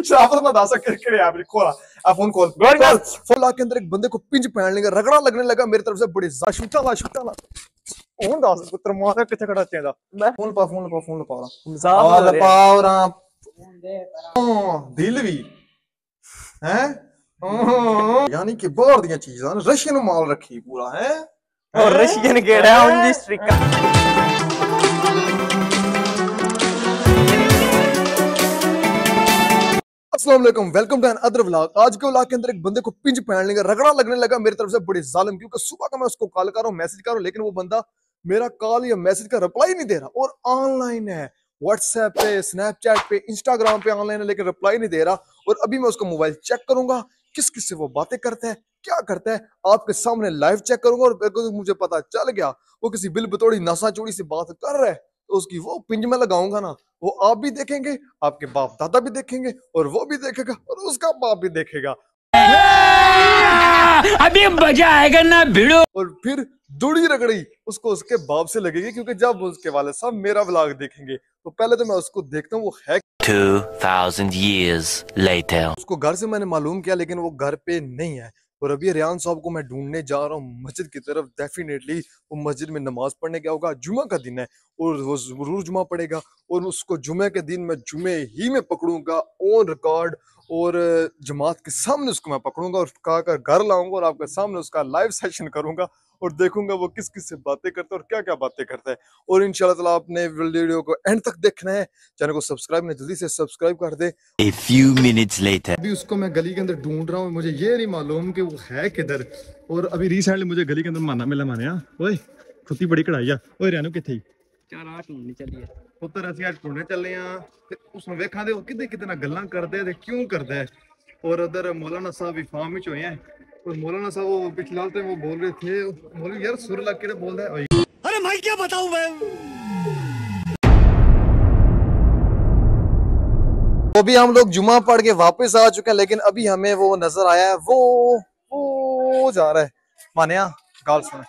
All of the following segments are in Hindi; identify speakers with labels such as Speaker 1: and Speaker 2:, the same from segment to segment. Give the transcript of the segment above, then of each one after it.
Speaker 1: शराफत ना दासा केड़े आप खोला आ फोन कॉल फोन ला के अंदर एक बंदे को पिंच पहन लेगा, रगड़ा लगने लगा मेरी तरफ से, बड़ी शूटा ला फोन दास पुत्र मारा किथे खड़ा चेंदा मैं फोन पा मजाक पाओ रा दिल भी हैं यानी कि बाहर दी चीजां रशियन माल रखी पूरा है
Speaker 2: और रशियन केड़ा है उनकी स्ट्रिक
Speaker 1: अस्सलाम वालेकुम, वेलकम टू अदर व्लॉग। आज के व्लॉग के अंदर एक बंदे को पिंच पहन लेगा, रगड़ा लगने लगा मेरी तरफ से, बड़ी जालिम, क्योंकि सुबह का मैं उसको कॉल कर रहा हूँ, मैसेज कर रहा हूँ, लेकिन वो बंदा मेरा कॉल या मैसेज का रिप्लाई नहीं दे रहा और ऑनलाइन है, व्हाट्सएप पे, स्नैपचैट पे, इंस्टाग्राम पे ऑनलाइन है, लेकिन रिप्लाई नहीं दे रहा। और अभी मैं उसका मोबाइल चेक करूंगा किस किस से वो बातें करता है, क्या करता है, आपके सामने लाइव चेक करूंगा। और मुझे पता चल गया वो किसी बिल बतौड़ी नशा चोरी से बात कर रहा है, तो उसकी वो पिंज में लगाऊंगा ना, वो आप भी देखेंगे, आपके बाप दादा भी देखेंगे, और वो भी देखेगा, और उसका बाप भी देखेगा।
Speaker 2: अभी मजा आएगा ना भिड़ो।
Speaker 1: और फिर दुड़ी रगड़ी उसको उसके बाप से लगेगी, क्योंकि जब उसके वाले साहब मेरा व्लॉग देखेंगे तो पहले तो मैं उसको देखता हूँ वो है
Speaker 2: 2000 years later।
Speaker 1: उसको घर से मैंने मालूम किया, लेकिन वो घर पे नहीं है। और अभी रियान साहब को मैं ढूंढने जा रहा हूँ मस्जिद की तरफ। डेफिनेटली वो मस्जिद में नमाज पढ़ने गया होगा, जुमा का दिन है और वो जरूर जुमा पड़ेगा, और उसको जुमे के दिन मैं जुमे ही में पकड़ूंगा ऑन रिकॉर्ड, और जमात के सामने उसको मैं पकड़ूंगा और कहकर घर लाऊंगा और आपके सामने उसका लाइव सेशन करूंगा और देखूंगा वो किस किस से बातें करता है और क्या क्या बातें करता है। और इंशाल्लाह ताला आपने वीडियो को एंड तक देखना है, चैनल को सब्सक्राइब नहीं, जल्दी से सब्सक्राइब कर दे।
Speaker 2: A few minutes later।
Speaker 1: अभी उसको मैं गली के अंदर ढूंढ रहा हूँ, मुझे ये नहीं मालूम कि वो है किधर। और अभी रिसेंटली मुझे गली के अंदर माना मिला, माने ओए खुदी बड़ी कढ़ाई आ, ओए रहनो किथे
Speaker 2: चार आठ ढूंढनी चलिए
Speaker 1: पुत्र ਅਸੀਂ ਅੱਜ ढूंढने चले ਆ ਤੇ ਉਸ ਨੂੰ ਵੇਖਾਂ ਦੇ ਉਹ ਕਿਤੇ ਕਿਤੇ ਨਾਲ ਗੱਲਾਂ ਕਰਦੇ ਤੇ ਕਿਉਂ ਕਰਦਾ ਹੈ। और उधर मौलाना साहब भी फार्म में हुए हैं, और मौलाना साहब वो पिछले ते वो बोल रहे थे, मौलवी यार सुर लग के बोल रहा है।
Speaker 2: अरे भाई क्या बताऊं मैं।
Speaker 1: तो अभी हम लोग जुमा पढ़ के वापस आ चुके हैं, लेकिन अभी हमें वो नजर आया है, वो जा रहा है मानिया गाल सुन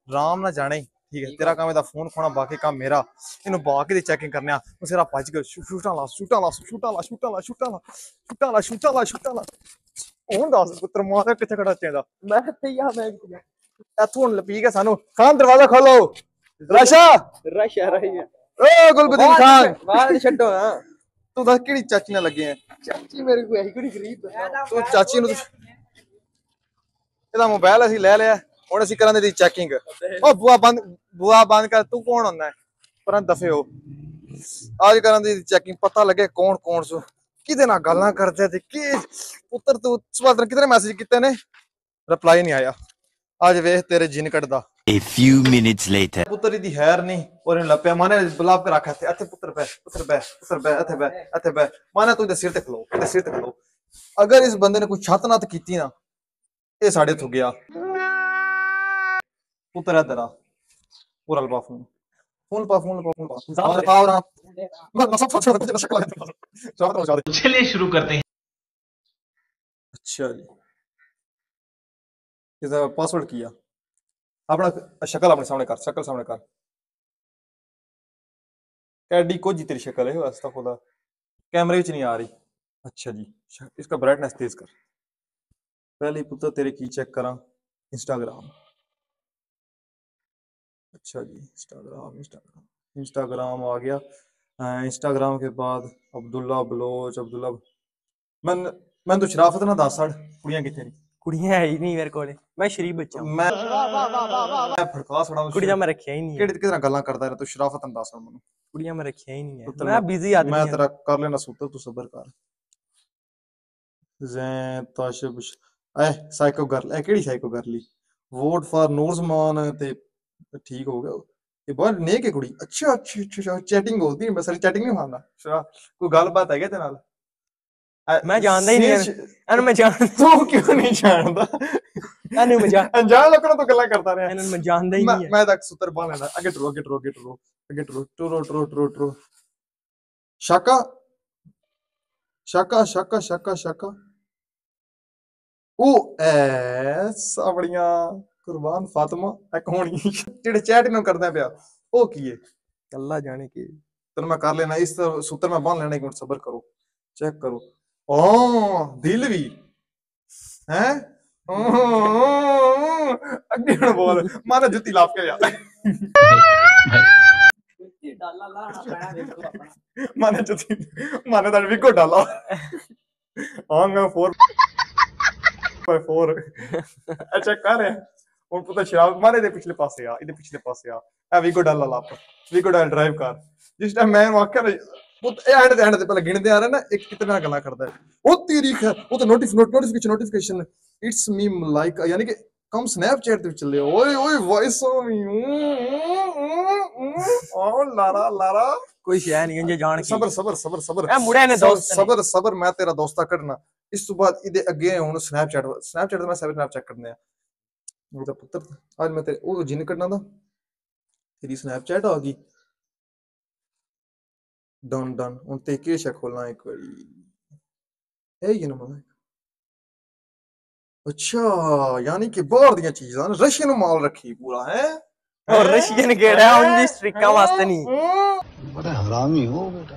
Speaker 1: राम ना जाने, ठीक है तेरा काम है फोन खोना, बाकी काम मेरा। इन बाकी दी चेकिंग करने सिरा भज के शूटा ला ਹੁਣ ਦੱਸ ਪੁੱਤਰ ਮਾਰਾ ਕਿੱਥੇ ਖੜਾ ਚੇਂਦਾ
Speaker 2: मैं तैयार मैं
Speaker 1: ਇੱਥੋਂ ਹੁਣ ਲਪੀ ਕੇ ਸਾਨੂੰ ਖਾਨ ਦਰਵਾਜ਼ਾ ਖੋਲੋ ਰਾਸ਼ਾ
Speaker 2: रश आ रही है।
Speaker 1: ਓ ਗੁਲਬਦੀਨ ਖਾਨ
Speaker 2: बाहर छड्डो हां
Speaker 1: ਤੂੰ ਦੱਸ ਕਿਹੜੀ ਚਾਚੀ ਨਾਲ ਲੱਗੇ ਆ।
Speaker 2: चाची मेरे को यही कोई गरीब
Speaker 1: ਤੂੰ ਚਾਚੀ ਨੂੰ ਇਹਦਾ ਮੋਬਾਈਲ ਅਸੀਂ ਲੈ ਲਿਆ, ਹੁਣ ਅਸੀਂ ਕਰਾਂਗੇ ਦੀ ਚੈਕਿੰਗ। ਓ ਬੂਆ ਬੰਦ ਕਰ, ਤੂੰ ਕੌਣ ਹੁੰਦਾ ਪਰ ਦਫੇ ਹੋ ਅੱਜ ਕਰਾਂਗੇ ਦੀ ਚੈਕਿੰਗ, ਪਤਾ ਲੱਗੇ ਕੌਣ ਕੌਣ ਸੋ ਕਿਹਦੇ ਨਾਲ ਗੱਲਾਂ ਕਰਦੇ ਤੇ ਕੀ। ਪੁੱਤਰ ਤੂੰ ਸਵਾਦਰ ਕਿਤਨੇ ਮੈਸੇਜ ਕੀਤੇ ਨੇ, ਰਿਪਲਾਈ ਨਹੀਂ ਆਇਆ, ਅੱਜ ਵੇਖ ਤੇਰੇ ਜਿਨ ਕੱਢਦਾ।
Speaker 2: A few minutes later।
Speaker 1: ਪੁੱਤਰ ਦੀ ਹੈਰ ਨਹੀਂ ਔਰ ਇਹਨੂੰ ਲੱਪਿਆ ਮਾਨੇ ਬੁਲਾਪ ਕੇ ਰੱਖ ਇੱਥੇ, ਇੱਥੇ ਪੁੱਤਰ ਬੈ ਇੱਥੇ ਬੈ ਇੱਥੇ ਬੈ ਮਾਨਾ ਤੂੰ ਇਹਦੇ ਸਿਰ ਤੇ ਖਲੋ, ਇਹਦੇ ਸਿਰ ਤੇ ਖਲੋ। ਅਗਰ ਇਸ ਬੰਦੇ ਨੇ ਕੋਈ ਛੱਤ ਨਾਤ ਕੀਤੀ ਨਾ, ਇਹ ਸਾਡੇ ਤੋਂ ਗਿਆ। ਪੁੱਤਰ ਇਧਰ ਆ, ਪੂਰਾ ਲਪਾ ਫੋਨ
Speaker 2: चलिए शुरू करते हैं।
Speaker 1: अच्छा जी, इसका पासवर्ड किया अपना, शक्ल अपने सामने कर, शक्ल सामने कर, कैडी को जी तेरी शक्ल है, वास्ता खुदा कैमरे में नहीं आ रही। अच्छा जी, इसका ब्राइटनेस तेज कर। पहले पुत्र तेरे की चेक करा इंस्टाग्राम। अच्छा जी, इंस्टाग्राम आ गया। इंस्टाग्राम के बाद अब्दुल्ला बलोच, मैं तो शराफत ना दस कुड़ियां कितने
Speaker 2: कुड़ियां है ही नहीं मेरे को, मैं शरीफ बच्चा हूं।
Speaker 1: मैं फड़का छड़ा
Speaker 2: कुड़ियां मैं रखिया ही नहीं है।
Speaker 1: कितना गल्ला करदा है तू, शराफत ना दस मैनू।
Speaker 2: कुड़ियां मैं रखिया ही नहीं है, मैं बिजी आदमी
Speaker 1: मैं तेरा कर लेना सूत्र, तू सबर कर। जैन ताशब ए साइको गर्ल, ए केड़ी साइको गर्ल वोट फॉर नूरजमान ते ठीक हो गया। ये बहुत नेक है कुड़ी। अच्छा चैटिंग होती है, बस चैटिंग नहीं मारना, कोई गलबात है क्या तेरे नाल?
Speaker 2: मैं जानदा ही नहीं है, मैं जान
Speaker 1: तू क्यों नहीं जानदा?
Speaker 2: एनु मैं जान
Speaker 1: अनजान लोगों ने तो गल्ला करता रहा।
Speaker 2: एनु मैं जानदा ही नहीं है।
Speaker 1: मैं तक सूत्र बांध लेना, आगे ट्रो शाका ओ ऐसा बढ़िया कुर्बान फातिमा एक होनी जेड़े चैट नु करदा पिया ओ की है अल्लाह जाने की। चलो मैं कर लेना, इस सूत्र में बांध लेना, एक मिनट सब्र करो, चेक करो। दिल भी है अगे हुण बोल माना जुत्ती लाप के जा माने जुत्ती माने दा विको डाला हां मैं 4x4 अच्छा कर ਹੁਣ ਪਤਾ ਸ਼ਰਾਬ ਮਾਰੇ ਦੇ ਪਿਛਲੇ ਪਾਸੇ ਆ ਇਹਦੇ ਪਿਛਲੇ ਪਾਸੇ ਆ ਇਹ ਵੀਗੋ ਡਾਲਾ ਲਾਪ ਵੀਗੋ ਡਾਲ ਡਰਾਈਵ ਕਰ ਜਿਸ ਟਾਈਮ ਮੈਂ ਆਖਿਆ ਨਾ ਉਹ ਐਂਡ ਤੇ ਪਹਿਲਾਂ ਗਿਣਦੇ ਆ ਰਹੇ ਨਾ ਇੱਕ ਕਿਤੇ ਨਾਲ ਗੱਲਾਂ ਕਰਦਾ ਉਹ ਤੇਰੀ ਉਹ ਤਾਂ ਨੋਟੀਫਿਕੇਸ਼ਨ ਇਟਸ ਮੀ ਲਾਈਕ ਯਾਨੀ ਕਿ ਕਮ ਸਨੈਪਚੈਟ ਤੇ ਚੱਲੇ ਓਏ ਓਏ ਵੌਇਸ ਆਫ ਮੀ ਓ ਲਾਰਾ ਲਾਰਾ
Speaker 2: कोई शय नहीं है जान की
Speaker 1: सबर सबर सबर सबर
Speaker 2: ए मुड़े ने दोस्त
Speaker 1: सबर सबर मैं तेरा दोस्ता करना इस तो बाद इदे अगे हुन स्नैपचैट ते मैं स्नैपचैट करने आ ਉਹਦਾ ਪੁੱਤਰ ਅੱਜ ਮੈਂ ਤੇਰੇ ਉਹ ਜਿੰਨ ਕੱਢਣਾ ਦਾ ਤੇਰੀ ਸਨੈਪਚੈਟ ਆ ਗਈ ਡਨ ਡਨ ਹੁਣ ਤੇ ਕੀ ਸ਼ੱਕ ਖੋਲਣਾ ਇੱਕ ਵਾਰੀ ਇਹ ਹੀ ਨਾ ਮੈਂ ਅੱਛਾ ਯਾਨੀ ਕਿ ਬਾਹਰ ਦੀਆਂ ਚੀਜ਼ਾਂ ਰਸ਼ੀਅਨ ਮਾਲ ਰੱਖੀ ਪੂਰਾ ਹੈ
Speaker 2: और रशियन केड़ा उन दी स्ट्रिका वास्ते नहीं
Speaker 3: बड़ा हरामी हो बेटा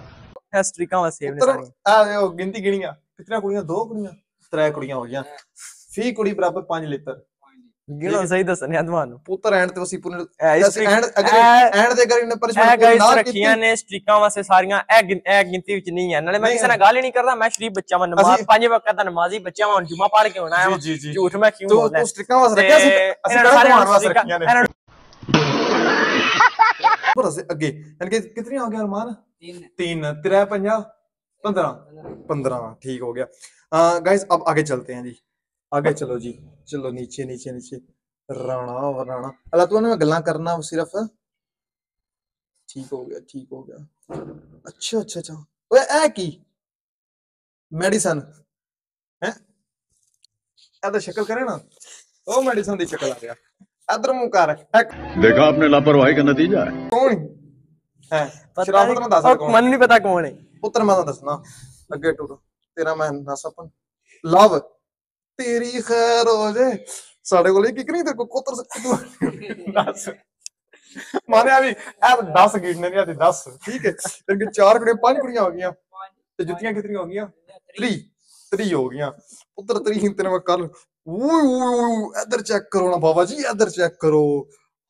Speaker 2: है स्ट्रिका वास्ते ने सारी
Speaker 1: आ ਉਹ ਗਿਣਤੀ ਗਿਣੀਆਂ ਕਿਤਨੀਆਂ ਕੁੜੀਆਂ ਦੋ ਕੁੜੀਆਂ ਤਰੇ ਕੁੜੀਆਂ ਹੋ ਗਈਆਂ ਫੀ ਕੁੜੀ ਬਰਾਬਰ 5 ਲੀਟਰ
Speaker 2: गिनो सही दसने ਤੁਹਾਨੂੰ
Speaker 1: ਪੁੱਤਰ ਐਂਡ ਤੇ ਅਸੀਂ ਪੂਰੇ
Speaker 2: ਐਂਡ
Speaker 1: ਦੇ ਕਰੀ ਨੇ
Speaker 2: ਪਰਿਸ਼ਮੈਂਟ ਗਾਇਸ ਰੱਖੀਆਂ ਨੇ ਸਟ੍ਰਿਕਾਂ ਵਾਸਤੇ ਸਾਰੀਆਂ ਇਹ ਗਿਣਤੀ ਵਿੱਚ ਨਹੀਂ ਹੈ ਨਾਲੇ ਮੈਂ ਕਿਸੇ ਨਾਲ ਗੱਲ ਹੀ ਨਹੀਂ ਕਰਦਾ ਮੈਂ ਸ਼ਰੀਫ ਬੱਚਾ ਮੈਂ ਨਮਾਜ਼ 5 ਵਕਤ ਦਾ ਨਮਾਜ਼ੀ ਬੱਚਾ ਮੈਂ ਜੁਮਾ ਪੜ੍ਹ ਕੇ ਆਉਣਾ ਹੈ ਝੂਠ ਮੈਂ ਕਿਉਂ ਬੋਲਦਾ
Speaker 1: ਤੂੰ ਸਟ੍ਰਿਕਾਂ ਵਾਸਤੇ ਰੱਖਿਆ ਸੀ ਅਸੀਂ ਸਾਰੇ ਵਾਸਤੇ ਰੱਖੀਆਂ ਨੇ ਪਰ ਅਸੀਂ ਅੱਗੇ ਯਾਨੀ ਕਿ ਕਿਤਨੀਆਂ ਹੋ ਗਿਆ ਅਰਮਾਨ 3 3 5 15 ठीक हो गया गाइस अब आगे चलते हैं जी आगे चलो जी चलो नीचे नीचे नीचे राणा वराणा अल्लाह तू ने गल्ला करना सिर्फ ठीक हो गया अच्छा अच्छा अच्छा ओए ए की मेडिसिन है ए तो शक्ल करे ना ओ मेडिसिन दी शक्ल आ गया इधर मुंह कर
Speaker 3: देखा आपने लापरवाही का नतीजा है
Speaker 1: कौन है शराफत में दस कौन
Speaker 2: मन नहीं पता कौन है
Speaker 1: पुत्र मैं दसना अगे टूर तेरा मैं नसपन लव तेरी खैर हो जाए साढ़े को लेके नहीं तेरे को कोतर से दस माने अभी अब 10 गिनने नहीं आती 10 ठीक है तेरे 4 कुड़ियां 5 कुड़ियां हो गईਆਂ ਤੇ ਜੁੱਤੀਆਂ ਕਿਤਨੀਆਂ ਹੋ ਗਈਆਂ 3 हो गईਆਂ ਪੁੱਤਰ 3 ਤੇਰੇ ਮੈਂ ਕੱਲ ओए इधर चेक करो ना बाबा जी इधर चेक करो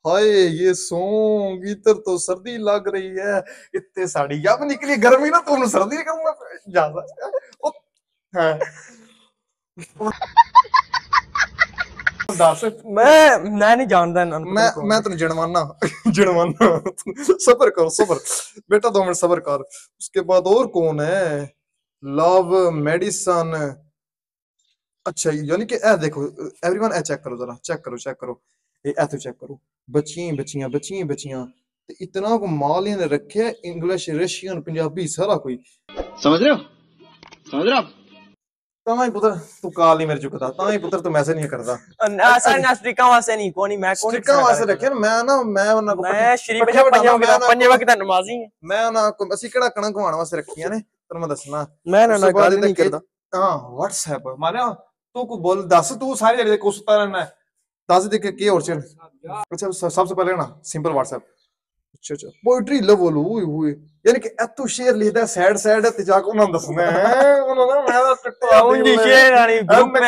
Speaker 1: हाय ये सॉन्ग इधर तो सर्दी लग रही है इतने साड़ी अब निकली गर्मी ना तुम सर्दी कहूंगा ज्यादा हां दस
Speaker 2: मैं नहीं जानता
Speaker 1: मैं तेन जड़वाना सबर करो सबर बेटा 2 मिनट सबर कर उसके बाद और कौन है लव मेडिसन अच्छा यानी कि ए देखो एवरीवन ए चेक करो जरा चेक करो ए तो चेक करो बच्चियां ते इतना को माल इन्हें रखे इंग्लिश रशियन पंजाबी सारा कोई
Speaker 3: समझ रहे हो
Speaker 1: तमाई पुत्र तू कॉल नहीं मेरे चुकता तमाई पुत्र तू मैसेज नहीं करता
Speaker 2: सारी स्ट्रिका वास्ते नहीं कोनी मैं कोनी
Speaker 1: स्ट्रिका वास्ते रखे मैं उन्हां को
Speaker 2: मैं शरीफ पंजे वक्त दा नमाजी
Speaker 1: मैं उन्हां को ਅਸੀਂ ਕਿਹੜਾ ਕਣਕ ਘਵਾਣ ਵਾਸਤੇ ਰੱਖੀਆਂ ਨੇ ਤੈਨੂੰ ਮੈਂ ਦੱਸਣਾ
Speaker 2: मैं ना ਗੱਲ नहीं करदा
Speaker 1: हां WhatsApp माने तू को बोल दस तू सारी जगह को सुता रहना है दस दे के और चल अच्छा सबसे पहले ना सिंपल WhatsApp अच्छा पोएट्री लेवल हुई यानी कि एतु शेर लिखदा सैड ते जाके उन्होंने दसना है उन्होंने मैं टट्टा
Speaker 2: उंजी शेर रानी ग्रुप में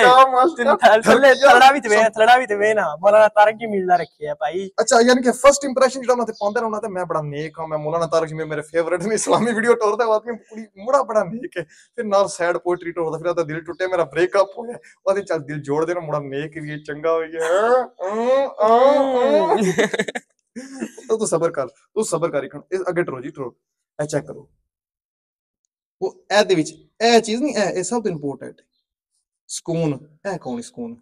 Speaker 2: थलड़ा भी ते वे ना मौलाना तारक जी मिलना रखे है भाई
Speaker 1: अच्छा यानी कि फर्स्ट इंप्रेशन जेड़ा उन्होंने पांदे रहना ते मैं बड़ा नेक हां मैं मौलाना तारक जी मेरे फेवरेट ने इस्लामी वीडियो टोरदा वाकई पूरी मुड़ा बड़ा नेक है फिर नाल सैड पोएट्री टोरदा फिर दा दिल टूटे मेरा ब्रेकअप हो गया ओदे चल दिल जोड़ देना मुड़ा नेक भी चंगा हो गया तू सबर कर इस अगे टरो जी टरो ए चेक करो वो ए दे विच ए चीज नहीं ए सब तो इंपोर्टेंट ਸਕੂਨ ਇਹ ਕੌਣ ਸਕੂਨ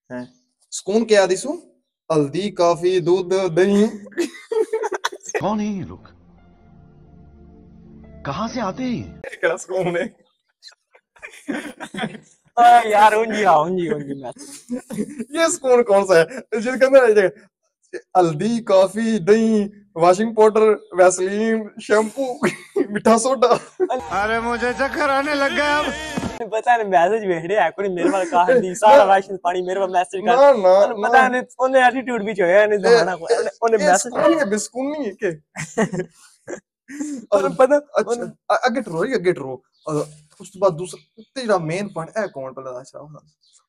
Speaker 1: ਹੈ ਸਕੂਨ क्या दिसू हल्दी काफी दूध दही
Speaker 3: कौन है ये लोग कहां से आते हैं
Speaker 1: क्या सकून है
Speaker 2: यार उंजी मैं
Speaker 1: ये सकून कौन सा है जिसके अंदर हल्दी काफी दही वॉशिंग पाउडर वैसलीन शैम्पू मीठा सोडा
Speaker 3: अरे मुझे चक्कर आने लग गया अब
Speaker 2: पता नहीं मैसेज भेज रहा है कोई मेरे वाला कहा दी सारा राशन पानी मेरे पास मैसेज कर
Speaker 1: ना
Speaker 2: पता नहीं ओने एटीट्यूड भी होया ने जमाना को ओने मैसेज
Speaker 1: ये बिस्कुट नहीं है के
Speaker 2: और पता
Speaker 1: अच्छा अगे टरो ਉਸ ਤੋਂ ਬਾਅਦ ਦੂਸਰਾ ਤੇ ਜਿਹੜਾ ਮੇਨ ਪੁਆਇੰਟ ਇਹ ਕੌਣ ਪਹਿਲਾਂ ਦੱਸ ਰਿਹਾ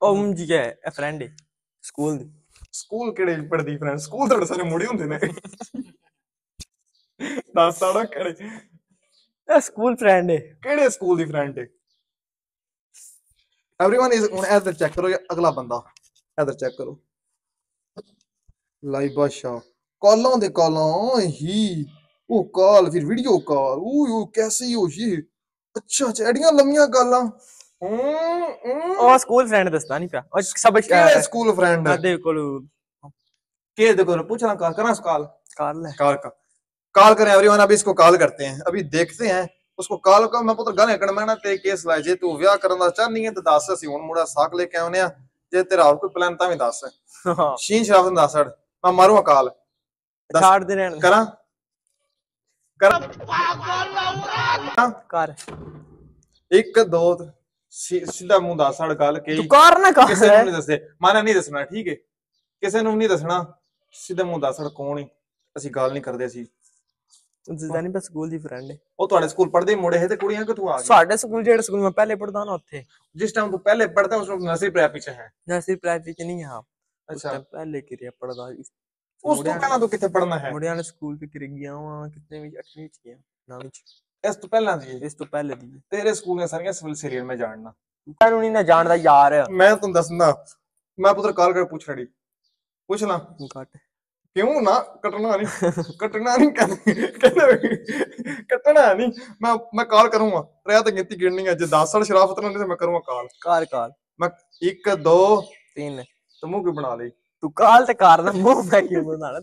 Speaker 2: ਉਹ ਜੀ ਹੈ ਫਰੈਂਡ ਹੈ ਸਕੂਲ ਦੀ
Speaker 1: ਸਕੂਲ ਕਿਹੜੇ ਪੜਦੀ ਫਰੈਂਡ ਸਕੂਲ ਤੁਹਾਡੇ ਸਾਰੇ ਮੁੰਡੇ ਹੁੰਦੇ ਨੇ ਦੱਸ ਸਾਡਾ ਕਿਹੜੇ
Speaker 2: ਇਹ ਸਕੂਲ ਫਰੈਂਡ ਹੈ
Speaker 1: ਕਿਹੜੇ ਸਕੂਲ ਦੀ ਫਰੈਂਡ ਹੈ एवरीवन इज ਹੁਣ ਇਧਰ ਚੈੱਕ ਕਰੋ ਅਗਲਾ ਬੰਦਾ ਇਧਰ ਚੈੱਕ ਕਰੋ ਲਾਈਵ ਬਾਦਸ਼ਾਹ ਕਾਲਾਂ ਦੇ ਕਾਲਾਂ ਹੀ ਉਹ ਕਾਲ ਫਿਰ ਵੀਡੀਓ ਕਾਲ ਉਹ ਕੈਸੀ ਹੋ ਜੀ ਅੱਛਾ ਐਡੀਆਂ ਲੰਮੀਆਂ ਕਾਲਾਂ
Speaker 2: ਉਹ ਸਕੂਲ ਫਰੈਂਡ ਦੱਸਦਾ ਨਹੀਂ ਪਿਆ ਉਹ ਸਭ
Speaker 1: ਕਿਹੜੇ ਸਕੂਲ ਫਰੈਂਡ
Speaker 2: ਦੇ ਕੋਲ
Speaker 1: किस देखो पूछना कॉल करना कॉल
Speaker 2: कॉल
Speaker 1: कॉल करें एवरीवन अभी इसको कॉल करते हैं अभी देखते हैं उसको कॉल कर मैं पुत्र गाने कण मैं ना तेरे केस लाए जे तू विआह करना चाहनी है तो दस ਅਸੀਂ ਹੁਣ ਮੁੰਡਾ ਸਾਕ ਲੈ ਕੇ ਆਉਨੇ ਆ ਜੇ ਤੇਰਾ ਹੋਰ ਕੋਈ ਪਲਾਨ ਤਾਂ ਵੀ ਦੱਸ ਸ਼ੀਨ ਸ਼ਰਾਫਤ ਦੱਸ ਮੈਂ ਮਾਰੂਗਾ ਕਾਲ
Speaker 2: ਛੱਡ ਦੇ ਰਹਿਣ
Speaker 1: ਕਰਾਂ
Speaker 2: ਕਰ
Speaker 1: 1 2 सीधा मुंह दस साढ़ गल के
Speaker 2: तू कर ना कर
Speaker 1: किसी नहीं दसे माना नहीं दसना ठीक है किसी ਨੂੰ नहीं दसना सीधा मुंह दस साढ़ कौन ही ਅਸੀਂ ਗੱਲ ਨਹੀਂ ਕਰਦੇ ਅਸੀਂ
Speaker 2: ਜਿੱਦਾਂ ਨਹੀਂ ਬਸ ਸਕੂਲ ਦੀ ਫਰੈਂਡ ਹੈ
Speaker 1: ਉਹ ਤੁਹਾਡੇ ਸਕੂਲ ਪੜ੍ਹਦੇ ਮੁੰਡੇ ਹੈ ਤੇ ਕੁੜੀਆਂ ਕਿ ਤੂੰ ਆ ਗਿਆ
Speaker 2: ਸਾਡੇ ਸਕੂਲ ਜਿਹੜੇ ਸਕੂਲ ਮੈਂ ਪਹਿਲੇ ਪੜਦਾ ਨਾ ਉੱਥੇ
Speaker 1: ਜਿਸ ਟਾਈਮ ਤੂੰ ਪਹਿਲੇ ਪੜਦਾ ਉਸ ਨੂੰ ਨਰਸਰੀ ਪ੍ਰੈਪ ਵਿੱਚ ਹੈ
Speaker 2: ਨਰਸਰੀ ਪ੍ਰੈਪ ਵਿੱਚ ਨਹੀਂ ਹਾਂ
Speaker 1: ਅੱਛਾ
Speaker 2: ਪਹਿਲੇ ਕਿਰਿਆ ਪੜਦਾ
Speaker 1: ਉਸ ਤੋਂ ਪਹਿਲਾਂ ਤੂੰ ਕਿੱਥੇ ਪੜਨਾ ਹੈ
Speaker 2: ਮੁੰਡਿਆਂ ਨੇ ਸਕੂਲ ਵੀ ਕਰ ਗਿਆ ਵਾਂ ਕਿਤਨੇ ਵਿੱਚ 8ਵੀਂ ਵਿੱਚ ਗਿਆ ਨਾ ਵਿੱਚ
Speaker 1: ਇਸ ਤੋਂ ਪਹਿਲਾਂ ਦੀ
Speaker 2: ਇਸ ਤੋਂ ਪਹਿਲੇ ਦੀ
Speaker 1: ਤੇਰੇ ਸਕੂਲ ਦੀਆਂ ਸਾਰੀਆਂ ਸਿਵਲ ਸੀਰੀਅਲ ਮੈਂ ਜਾਣਨਾ
Speaker 2: ਤੈਨੂੰ ਨਹੀਂ ਨਾ ਜਾਣਦਾ ਯਾਰ
Speaker 1: ਮੈਂ ਤੁਹਾਨੂੰ ਦੱਸਣਾ ਮੈਂ ਪੁੱਤਰ ਕਾਲ ਕਰ ਪੁੱਛ ਰੜੀ ਪੁੱਛ ਲਾ
Speaker 2: ਕੱਟ
Speaker 1: ਕਿਉਂ ਨਾ ਕੱਟਣਾ ਨਹੀਂ ਕੱਟਣਾ ਨਹੀਂ ਮੈਂ ਕਾਲ ਕਰੂੰਗਾ ਰਿਆ ਤੇ ਗਿਣਤੀ ਗਿਣਨੀ ਹੈ ਜੇ 10 ਸਾਲ ਸ਼ਰਾਫਤ ਨਾਲ ਨਹੀਂ ਤੇ ਮੈਂ ਕਰੂੰਗਾ ਕਾਲ ਮੈਂ 1 2
Speaker 2: 3
Speaker 1: ਤੂੰ ਮੂੰਹ ਕਿਉਂ ਬਣਾ ਲਈ
Speaker 2: ਤੂੰ ਕਾਲ ਤੇ ਕਰ ਨਾ ਮੂੰਹ ਮੈਂ ਕਿਉਂ ਬਣਾਣਾ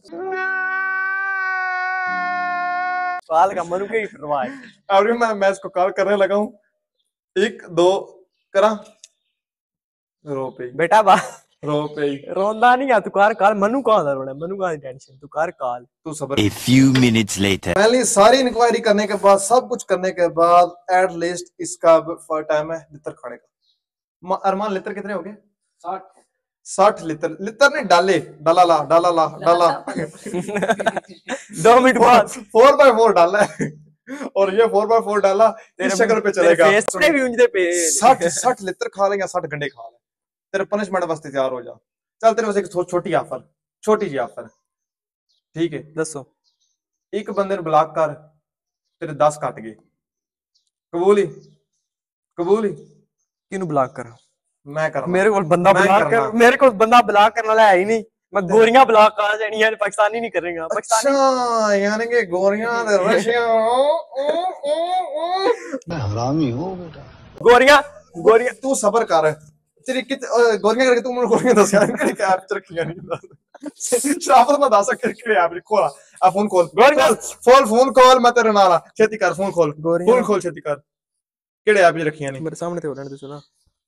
Speaker 2: काल का मनु के ही परवाह है
Speaker 1: अभी मैं इसको कॉल करने लगा हूँ 1 2 करा रो पे
Speaker 2: बेटा बा
Speaker 1: रो पे
Speaker 2: रोंदा नहीं है तू कर मनु कहां दा रोना मनु का टेंशन तू कर कॉल
Speaker 1: तू सब्र
Speaker 4: A few minutes later
Speaker 1: पहले सारी इंक्वायरी करने के बाद सब कुछ करने के बाद एट लीस्ट इसका फर्स्ट टाइम है लिटर खाने का अरमान लिटर कितने हो गए 60 लिटर नहीं डाला ला
Speaker 2: 2 मिनट बाद
Speaker 1: 4x4 डाला है और ये 4x4 डाला इस शक्ल पे चलेगा
Speaker 2: फेस पे भी उंजदे पे
Speaker 1: 60 लिटर खा लेंगे 60 गंडे खा ले तेरे पनिशमेंट वास्ते तैयार हो जा चल तेरे वास्ते एक छोटी ऑफर छोटी जी ऑफर ठीक है
Speaker 2: दसो
Speaker 1: एक बंदे ने ब्लॉक कर तेरे 10 कट गए कबूल ही
Speaker 2: किनु ब्लॉक करा
Speaker 1: मैं कर
Speaker 2: मेरे को बंदा ब्लॉक कर मेरे को बंदा ब्लॉक करने वाला है ही नहीं मैं गोरियां ब्लॉक कहां जानी है पाकिस्तानी नहीं करेगा पाकिस्तानी
Speaker 1: अच्छा यानी कि गोरियां दे रशिया
Speaker 3: मैं हरामी हूँ बेटा
Speaker 1: गोरियां तू सब्र कर तेरी कित गोरियां करके तू मुझे गोरियां दस यार कि क्या ऐप रखियां नहीं शराफत में दस के ऐप खोला आ फोन कॉल फोन कॉल मैं तेरे नाल छेती कर फोन खोल छेती कर केड़े ऐप रखियां नहीं
Speaker 2: मेरे सामने ते हो रहने दे सुना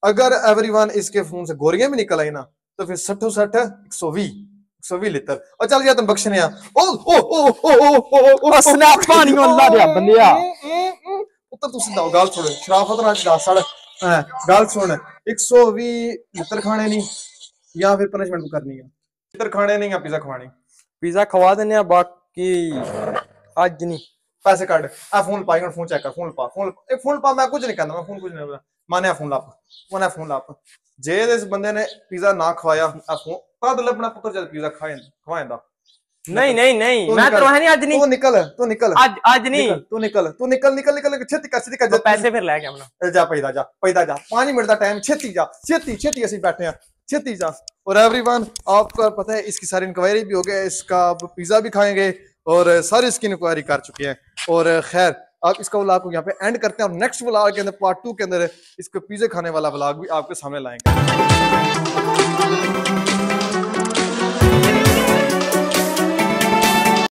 Speaker 1: अगर एवरीवन इसके फोन से गोरियां भी निकल आई ना तो फिर 60 120 लीटर और चल गया तुम बख्शने ओ
Speaker 2: स्नैप पानी अल्लाह दे बंदिया
Speaker 1: उत्तर तू सीधा गाल छोड़ शराफत ना साड़ गाल सुन 120 लीटर खाने नहीं या फिर पनिशमेंट करनी है लीटर खाने नहीं या पिज्जा खवानी
Speaker 2: पिज्जा खवा देने बाकी आज नहीं
Speaker 1: पैसे काट आ फोन पाएगा फोन चेक कर फोन पा मैं कुछ नहीं करना मैं फोन कुछ नहीं माने फोन लाप जे इस बंदे ने पिज्जा ना खवाया फोन तद अपना पुत्र जब पिज्जा खवाएंदा
Speaker 2: नहीं मैं तो है नहीं आज नहीं
Speaker 1: तू निकल
Speaker 2: आज नहीं
Speaker 1: तू निकल छेती कर
Speaker 2: तो पैसे फिर लेके अपना
Speaker 1: जा पैदा जा 5 मिनट का टाइम छेती ਅਸੀਂ बैठे हैं छेती जा और एवरीवन आपको पता है इसकी सारी इंक्वायरी भी हो गई इसका पिज्जा भी खाएंगे और सारी इसकी इंक्वायरी कर चुके हैं और खैर आप इसका व्लॉग को यहाँ पे एंड करते हैं और नेक्स्ट व्लॉग के अंदर पार्ट 2 के अंदर इसको पिज्जे खाने वाला व्लॉग भी आपके सामने लाएंगे।